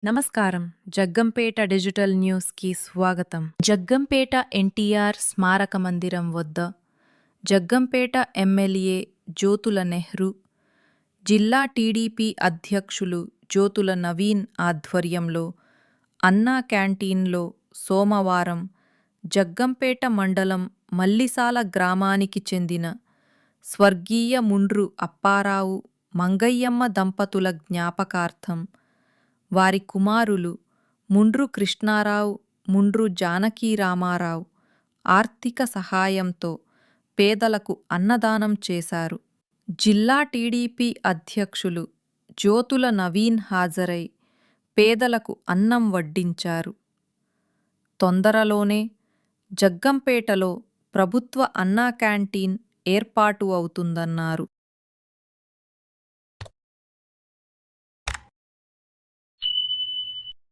నమస్కారం. జగ్గంపేట డిజిటల్ న్యూస్కి స్వాగతం. జగ్గంపేట ఎన్టీఆర్ స్మారక మందిరం వద్ద జగ్గంపేట ఎమ్మెల్యే జ్యోతుల నెహ్రూ, జిల్లా టీడీపీ అధ్యక్షులు జ్యోతుల నవీన్ ఆధ్వర్యంలో అన్నా క్యాంటీన్లో సోమవారం జగ్గంపేట మండలం మల్లిసాల గ్రామానికి చెందిన స్వర్గీయ ముండ్రు అప్పారావు, మంగయ్యమ్మ దంపతుల జ్ఞాపకార్థం వారి కుమారులు ముండ్రు కృష్ణారావు, ముండ్రు జానకీరామారావు ఆర్థిక సహాయంతో పేదలకు అన్నదానం చేశారు. జిల్లా టీడీపీ అధ్యక్షులు జ్యోతుల నవీన్ హాజరై పేదలకు అన్నం వడ్డించారు. తొందరలోనే జగ్గంపేటలో ప్రభుత్వ అన్నా క్యాంటీన్ ఏర్పాటు అవుతుందన్నారు.